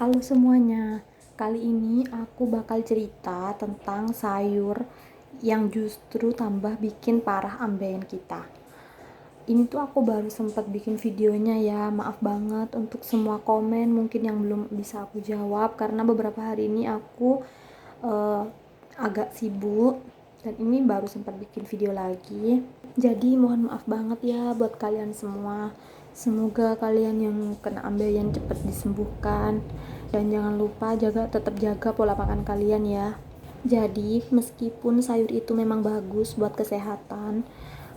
Halo semuanya, kali ini aku bakal cerita tentang sayur yang justru tambah bikin parah ambeien kita. Ini tuh aku baru sempat bikin videonya ya, maaf banget untuk semua komen mungkin yang belum bisa aku jawab karena beberapa hari ini aku eh, agak sibuk dan ini baru sempat bikin video lagi. Jadi mohon maaf banget ya buat kalian semua. Semoga kalian yang kena ambeien cepat disembuhkan dan jangan lupa tetap jaga pola makan kalian ya. Jadi meskipun sayur itu memang bagus buat kesehatan,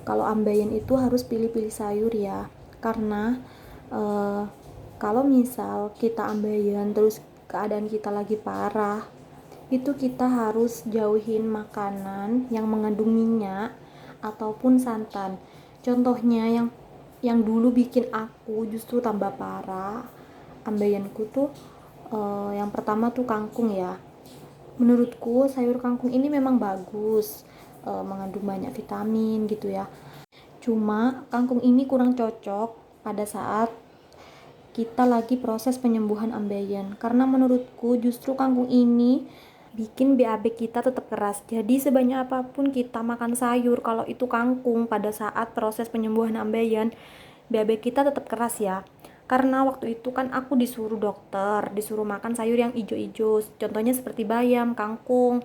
kalau ambeien itu harus pilih-pilih sayur ya. Karena eh, kalau misal kita ambeien terus keadaan kita lagi parah, itu kita harus jauhin makanan yang mengandung minyak ataupun santan. Contohnya yang dulu bikin aku justru tambah parah ambeienku tuh yang pertama tuh kangkung ya. Menurutku sayur kangkung ini memang bagus, mengandung banyak vitamin gitu ya. Cuma kangkung ini kurang cocok pada saat kita lagi proses penyembuhan ambeien karena menurutku justru kangkung ini bikin BAB kita tetap keras. Jadi sebanyak apapun kita makan sayur, kalau itu kangkung pada saat proses penyembuhan ambeien, BAB kita tetap keras ya. Karena waktu itu kan aku disuruh dokter, disuruh makan sayur yang ijo-ijo, contohnya seperti bayam, kangkung.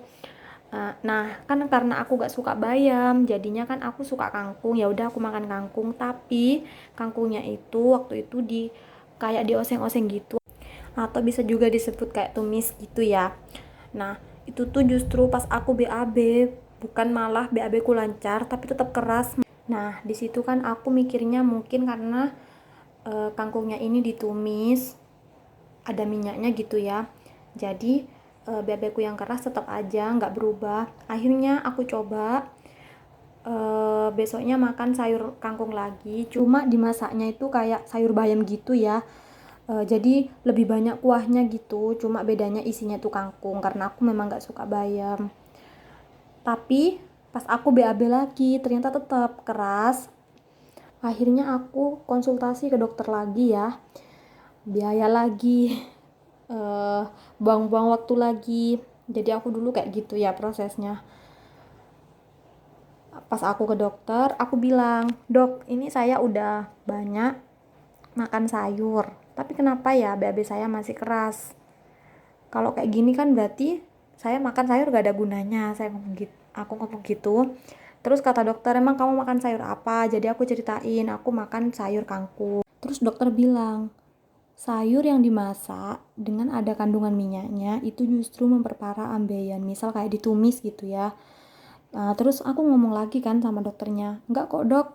Nah, kan karena aku gak suka bayam, jadinya kan aku suka kangkung. Ya udah aku makan kangkung, tapi kangkungnya itu waktu itu kayak dioseng-oseng gitu atau bisa juga disebut kayak tumis gitu ya. Nah, itu tuh justru pas aku BAB, bukan malah BAB ku lancar tapi tetap keras. Nah, di situ kan aku mikirnya mungkin karena kangkungnya ini ditumis, ada minyaknya gitu ya. Jadi BAB ku yang keras tetap aja nggak berubah. Akhirnya aku coba besoknya makan sayur kangkung lagi, cuma dimasaknya itu kayak sayur bayam gitu ya. Jadi lebih banyak kuahnya gitu, cuma bedanya isinya tuh kangkung karena aku memang gak suka bayam. Tapi pas aku BAB lagi ternyata tetap keras. Akhirnya aku konsultasi ke dokter lagi ya, biaya lagi, eh, buang-buang waktu lagi. Jadi aku dulu kayak gitu ya prosesnya. Pas aku ke dokter aku bilang, dok ini saya udah banyak makan sayur tapi kenapa ya BAB saya masih keras. Kalau kayak gini kan berarti saya makan sayur gak ada gunanya, aku ngomong gitu. Terus kata dokter, emang kamu makan sayur apa? Jadi aku ceritain aku makan sayur kangkung. Terus dokter bilang, sayur yang dimasak dengan ada kandungan minyaknya itu justru memperparah ambeien, misal kayak ditumis gitu ya. Nah, terus aku ngomong lagi kan sama dokternya, enggak kok dok,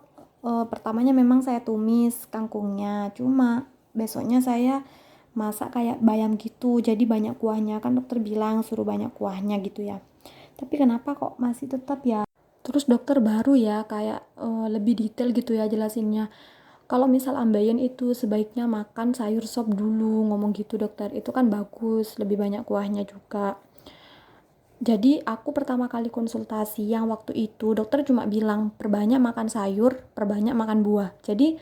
pertamanya memang saya tumis kangkungnya, cuma besoknya saya masak kayak bayam gitu, jadi banyak kuahnya, kan dokter bilang suruh banyak kuahnya gitu ya. Tapi kenapa kok masih tetap ya? Terus dokter baru ya kayak lebih detail gitu ya jelasinnya. Kalau misal ambeien itu sebaiknya makan sayur sop dulu, ngomong gitu dokter. Itu kan bagus, lebih banyak kuahnya juga. Jadi aku pertama kali konsultasi yang waktu itu dokter cuma bilang perbanyak makan sayur, perbanyak makan buah. Jadi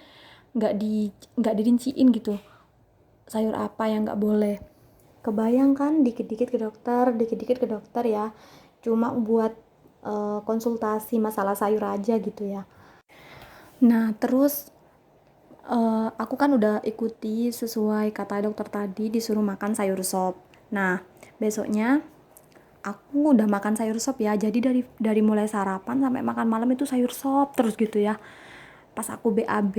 nggak di nggak dirinciin gitu sayur apa yang nggak boleh. Kebayang kan dikit-dikit ke dokter, dikit-dikit ke dokter ya. Cuma buat konsultasi masalah sayur aja gitu ya. Nah terus aku kan udah ikuti sesuai kata dokter tadi disuruh makan sayur sop. Nah besoknya aku udah makan sayur sop ya, jadi dari mulai sarapan sampai makan malam itu sayur sop terus gitu ya. Pas aku BAB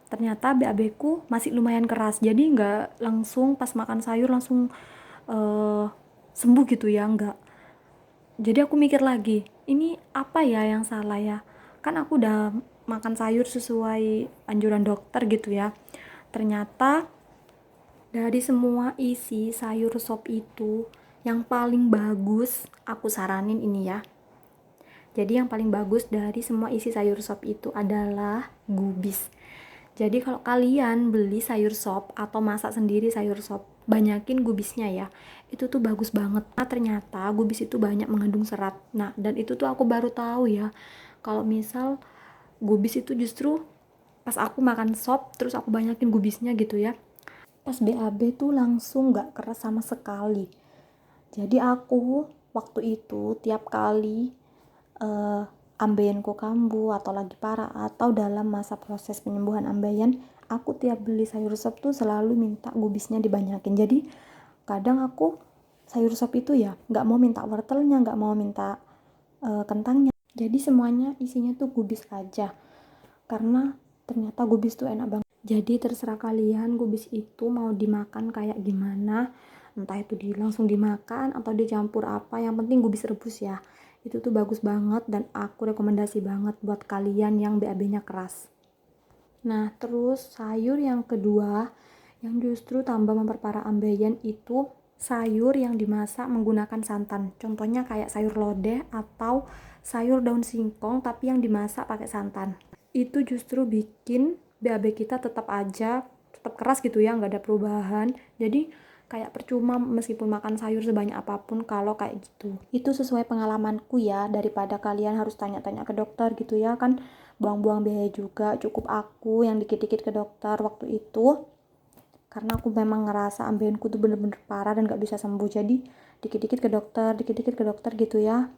ternyata BAB ku masih lumayan keras, jadi nggak langsung pas makan sayur langsung uh, sembuh gitu ya, nggak. Jadi aku mikir lagi, ini apa ya yang salah ya, kan aku udah makan sayur sesuai anjuran dokter gitu ya. Ternyata dari semua isi sayur sop itu, yang paling bagus aku saranin ini ya. Jadi yang paling bagus dari semua isi sayur sop itu adalah gubis. Jadi kalau kalian beli sayur sop atau masak sendiri sayur sop, banyakin gubisnya ya. Itu tuh bagus banget. Nah, ternyata gubis itu banyak mengandung serat. Nah, dan itu tuh aku baru tahu ya. Kalau misal gubis itu justru pas aku makan sop terus aku banyakin gubisnya gitu ya, Pas BAB tuh langsung gak keras sama sekali. Jadi aku waktu itu tiap kali ambeien ku kambuh atau lagi parah atau dalam masa proses penyembuhan ambeien, aku tiap beli sayur sop tuh selalu minta gubisnya dibanyakin. Jadi kadang aku sayur sop itu ya nggak mau minta wortelnya, nggak mau minta kentangnya. Jadi semuanya isinya tuh gubis aja. Karena ternyata gubis tuh enak banget. Jadi terserah kalian gubis itu mau dimakan kayak gimana, entah itu langsung dimakan atau dicampur apa, yang penting gubis rebus ya. Itu tuh bagus banget dan aku rekomendasi banget buat kalian yang BAB-nya keras. Nah, terus sayur yang kedua yang justru tambah memperparah ambeien itu sayur yang dimasak menggunakan santan. Contohnya kayak sayur lodeh atau sayur daun singkong tapi yang dimasak pakai santan. Itu justru bikin BAB kita tetap keras gitu ya, nggak ada perubahan. Jadi kayak percuma meskipun makan sayur sebanyak apapun kalau kayak gitu. Itu sesuai pengalamanku ya, daripada kalian harus tanya-tanya ke dokter gitu ya, kan buang-buang biaya juga. Cukup aku yang dikit-dikit ke dokter waktu itu karena aku memang ngerasa ambeienku tuh bener-bener parah dan gak bisa sembuh. Jadi dikit-dikit ke dokter gitu ya.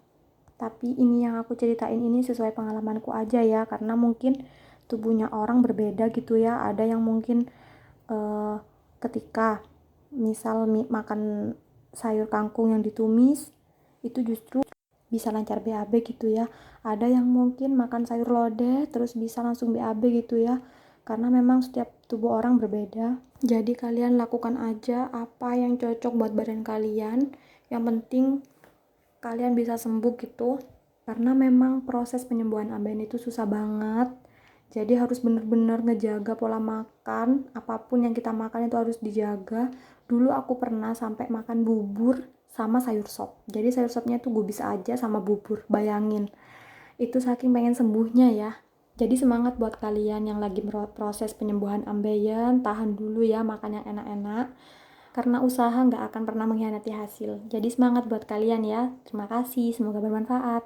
Tapi ini yang aku ceritain ini sesuai pengalamanku aja ya, karena mungkin tubuhnya orang berbeda gitu ya. Ada yang mungkin ketika misal makan sayur kangkung yang ditumis itu justru bisa lancar BAB gitu ya. Ada yang mungkin makan sayur lodeh terus bisa langsung BAB gitu ya, karena memang setiap tubuh orang berbeda. Jadi kalian lakukan aja apa yang cocok buat badan kalian, yang penting kalian bisa sembuh gitu. Karena memang proses penyembuhan ambeien itu susah banget, jadi harus bener-bener ngejaga pola makan. Apapun yang kita makan itu harus dijaga. Dulu aku pernah sampai makan bubur sama sayur sop, jadi sayur sopnya tuh gue bisa aja sama bubur, bayangin itu saking pengen sembuhnya ya. Jadi semangat buat kalian yang lagi proses penyembuhan ambeien, tahan dulu ya makan yang enak-enak, karena usaha nggak akan pernah mengkhianati hasil. Jadi semangat buat kalian ya. Terima kasih, semoga bermanfaat.